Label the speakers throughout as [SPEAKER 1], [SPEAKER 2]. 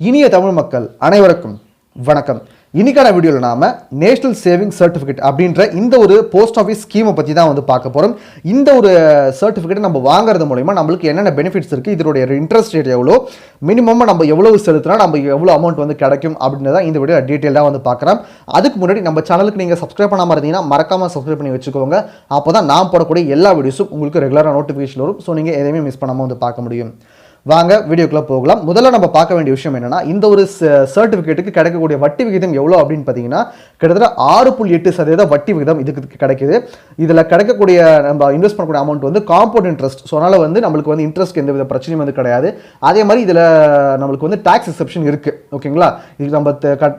[SPEAKER 1] இனிய தமிழ் மக்கள் அனைவருக்கும் வணக்கம். இன்னைக்கான வீடியோவில் நாம நேஷனல் சேவிங் சர்டிஃபிகேட் அப்படின்ற இந்த ஒரு போஸ்ட் ஆஃபீஸ் ஸ்கீமை பற்றி தான் வந்து பார்க்க போகிறோம். இந்த ஒரு சர்டிஃபிகேட் நம்ம வாங்குறது மூலமா நம்மளுக்கு என்னென்ன பெனிஃபிட்ஸ் இருக்குது, இதனுடைய இன்ட்ரெஸ்ட் ரேட் எவ்வளோ, மினிமம் நம்ம எவ்வளவு செலுத்தினா நம்ம எவ்வளோ அமௌண்ட் வந்து கிடைக்கும் அப்படின்றத இந்த வீடியோ டீட்டெயிலாக வந்து பார்க்குறோம். அதுக்கு முன்னாடி நம்ம சேனலுக்கு நீங்கள் சப்ஸ்கிரைப் பண்ணாமல் இருந்தீங்கன்னா மறக்காமல் சப்ஸ்கிரைப் பண்ணி வச்சுக்கோங்க. அப்போ தான் நான் போடக்கூடிய எல்லா வீடியோஸும் உங்களுக்கு ரெகுலராக நோட்டிஃபிகேஷன் வரும். ஸோ நீங்கள் எதையுமே மிஸ் பண்ணாமல் வந்து பார்க்க முடியும். வாங்க வீடியோக்குள்ள போகலாம். முதல்ல நம்ம பார்க்க வேண்டிய விஷயம் என்னன்னா, இந்த ஒரு சர்டிஃபிகேட்டுக்கு கிடைக்கக்கூடிய வட்டி விகிதம் எவ்வளோ அப்படின்னு பார்த்தீங்கன்னா கிட்டத்தட்ட 6.8% வட்டி விகிதம் இதுக்கு கிடைக்குது. இதில் கிடைக்கக்கூடிய நம்ம இன்வெஸ்ட் பண்ணக்கூடிய அமௌண்ட் வந்து காம்பவுண்ட் இன்ட்ரெஸ்ட். ஸோ அதனால் வந்து நம்மளுக்கு வந்து இன்ட்ரெஸ்ட் எந்த வித பிரச்சனையும் வந்து கிடையாது. அதே மாதிரி இதில் நம்மளுக்கு வந்து டாக்ஸ் எக்ஸெப்ஷன் இருக்குது. ஓகேங்களா, இது நம்ம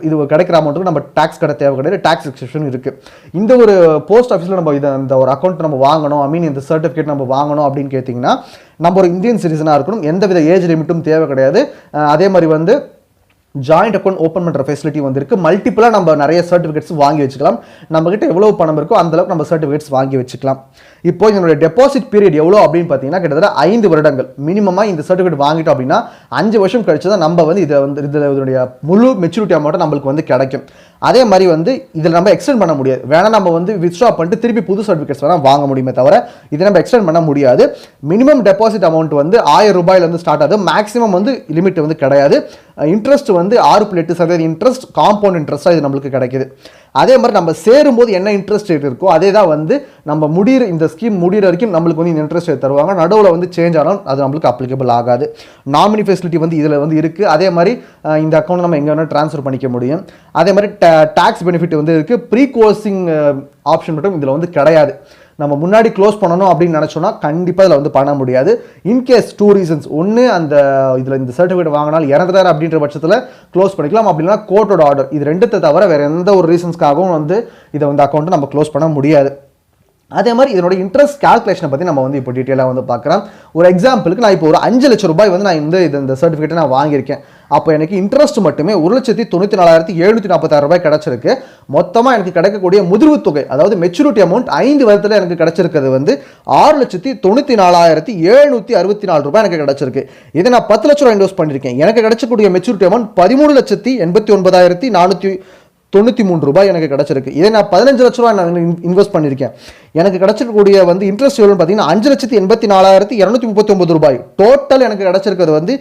[SPEAKER 1] இது கிடைக்கிற அமௌண்ட்டுக்கு நம்ம டாக்ஸ் கடை தேவை கிடையாது, டாக்ஸ் எக்ஸெப்ஷன் இருக்குது. இந்த ஒரு போஸ்ட் ஆஃபீஸில் நம்ம இந்த ஒரு அக்கௌண்ட் நம்ம வாங்கணும், இந்த சர்டிஃபிகேட் நம்ம வாங்கணும் அப்படின்னு கேட்டிங்கன்னா நம்ம ஒரு இந்தியன் சிட்டிசனாக இருக்கணும், எந்தவித ஏஜ் லிமிட்டும் தேவை கிடையாது. அதே மாதிரி வந்து ஜாயிண்ட் அக்கௌண்ட் ஓப்பன் பண்ணுற ஃபெசிலிட்டி வந்து இருக்குது. மல்டிபிளாக நம்ம நிறைய சர்டிஃபிகேட்ஸ் வாங்கி வச்சுக்கலாம். நம்மகிட்ட எவ்வளோ பணம் இருக்கோ அந்தளவுக்கு நம்ம சர்டிஃபிகேட்ஸ் வாங்கி வச்சுக்கலாம். இப்போ இதனுடைய டெபாசிட் பீரியட் எவ்வளோ அப்படின்னு பார்த்தீங்கன்னா கிட்டத்தட்ட 5 வருடங்கள். மினிமமாக இந்த சர்டிஃபிகேட் வாங்கிட்டோம் அப்படின்னா 5 வருஷம் கழிச்சு தான் நம்ம வந்து இதனுடைய முழு மெச்சூரிட்டி அமௌண்ட்டை நம்மளுக்கு வந்து கிடைக்கும். அதே மாதிரி வந்து இதில் நம்ம எக்ஸ்டெண்ட் பண்ண முடியாது. வேணால் நம்ம வந்து வித்ட்ரா பண்ணிட்டு திருப்பி புது சர்டிஃபிகேட்ஸ் வேணால் வாங்க முடியுமே தவிர இதை நம்ம எக்ஸ்டெண்ட் பண்ண முடியாது. மினிமம் டெபாசிட் அமௌண்ட் வந்து 1000 ரூபாயிலேருந்து ஸ்டார்ட் ஆகுது. மேக்ஸிமம் வந்து லிமிட் வந்து கிடையாது. இன்ட்ரெஸ்ட் வந்து 6.8% இன்ட்ரெஸ்ட், காம்பவுண்ட் இன்ட்ரெஸ்ட்டாக இது நம்மளுக்கு கிடைக்குது. அதே மாதிரி நம்ம சேரும்போது என்ன இன்ட்ரெஸ்ட் ரேட் இருக்கோ அதே தான் வந்து நம்ம இந்த ஸ்கீம் முடிகிற வரைக்கும் நம்மளுக்கு வந்து இந்த இன்ட்ரெஸ்ட் ரேட் தருவாங்க. நடுவில் வந்து சேஞ்ச் ஆனாலும் அது நம்மளுக்கு அப்ளிகபிள் ஆகாது. நாமினி ஃபெசிலிட்டி வந்து இதில் வந்து இருக்குது. அதே மாதிரி இந்த அக்கௌண்ட் நம்ம எங்கே வேணால் ட்ரான்ஸ்ஃபர் பண்ணிக்க முடியும். அதே மாதிரி டாக்ஸ் பெனிஃபிட் வந்து இருக்குது. ப்ரீ க்ளோசிங் ஆப்ஷன் மட்டும் இதில் வந்து கிடையாது. நம்ம முன்னாடி க்ளோஸ் பண்ணணும் அப்படின்னு நினச்சோன்னா கண்டிப்பாக இதில் வந்து பண்ண முடியாது. In case 2 reasons. ஒன்று, அந்த இதில் இந்த சர்டிஃபிகேட் வாங்கினால் இறந்துட்டார் அப்படின்ற பட்சத்தில் க்ளோஸ் பண்ணிக்கலாம். அப்படின்னா கோர்ட்டோட ஆர்டர். இது ரெண்டுத்தை தவிர வேறு எந்த ஒரு ரீசன்ஸ்க்காகவும் வந்து இதை வந்து அக்கௌண்ட்டை நம்ம க்ளோஸ் பண்ண முடியாது. அதே மாதிரி இதனோட இன்ட்ரெஸ்ட் கால்குலேஷனை பற்றி நம்ம வந்து இப்போ டீட்டெயிலாக வந்து பார்க்குறோம். ஒரு எக்ஸாம்பிளுக்கு நான் இப்போ ஒரு 5 லட்சம் ரூபாய் வந்து நான் இந்த சர்டிஃபிகேட்டை நான் வாங்கியிருக்கேன். அப்போ எனக்கு இன்ட்ரெஸ்ட் மட்டுமே 1,94,746 ரூபாய் கிடச்சிருக்கு. மொத்தமாக எனக்கு கிடைக்கக்கூடிய முதிர்வு தொகை, அதாவது மெச்சூரிட்டி அமௌண்ட் 5 வருடத்தில் எனக்கு கிடச்சிருக்கிறது வந்து 6,94,764 ரூபாய் எனக்கு கிடச்சிருக்கு. இதை நான் 10 லட்ச ரூபாய் இன்வெஸ்ட் பண்ணியிருக்கேன். எனக்கு கிடைச்சக்கூடிய மெச்சூரிட்டி அமௌண்ட் 13,89,493 ரூபாய் எனக்கு கிடைச்சிருக்கு. இதை நான் 15 லட்ச ரூபாய் நான் இன்வெஸ்ட் பண்ணியிருக்கேன். எனக்கு கிடைச்சிருக்கக்கூடிய வந்து இன்ட்ரெஸ்ட் எவ்வளோன்னு பார்த்தீங்கன்னா 5,84,239 ரூபாய். டோட்டல் எனக்கு கிடைச்சிருக்கிறது வந்து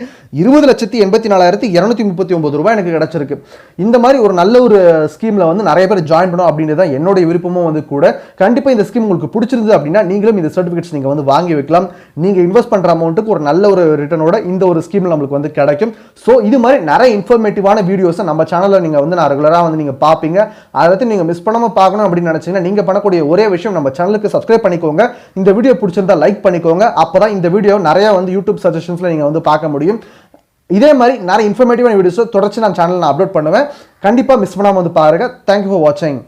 [SPEAKER 1] 20,84,239 ரூபாய் எனக்கு கிடைச்சிருக்கு. இந்த மாதிரி ஒரு நல்ல ஒரு ஸ்கீமில் வந்து நிறைய பேர் ஜாயின் பண்ணணும் அப்படின்றது தான் என்னுடைய விருப்பமும் வந்து கூட. கண்டிப்பாக இந்த ஸ்கீம் உங்களுக்கு பிடிச்சிருந்தது அப்படின்னா நீங்களும் இந்த சர்டிஃபிகேட்ஸ் நீங்கள் வந்து வாங்கி வைக்கலாம். நீங்கள் இன்வெஸ்ட் பண்ணுற அமௌண்ட்டுக்கு ஒரு நல்ல ஒரு ரிட்டர்னோட இந்த ஒரு ஸ்கீமில் நம்மளுக்கு வந்து கிடைக்கும். ஸோ இது மாதிரி நிறைய இன்ஃபர்மேட்டிவான வீடியோஸை நம்ம சேனலில் நீங்கள் வந்து நான் ரெகுலராக வந்து நீங்கள் பார்ப்பீங்க. அதை பற்றி நீங்கள் மிஸ் பண்ணாமல் பார்க்கணும் அப்படின்னு நினச்சிங்கன்னா நீங்கள் பண்ணக்கூடிய ஒரே விஷயம், நம்ம சேனலுக்கு சப்ஸ்கிரைப் பண்ணிக்கோங்க. இந்த வீடியோ பிடிச்சிருந்தா லைக் பண்ணிக்கோங்க. அப்பதான் இந்த வீடியோ நிறைய வந்து யூடியூப் சஜஷன்ஸ்ல நீங்க வந்து பார்க்க முடியும். இதே மாதிரி நிறைய இன்ஃபர்மேட்டிவான வீடியோஸ் தொடர்ச்சி நான் சேனல்ல அப்லோட் பண்ணுவேன். கண்டிப்பா மிஸ் பண்ணாம வந்து பாருங்க. தேங்க்யூ ஃபார் வாட்சிங்.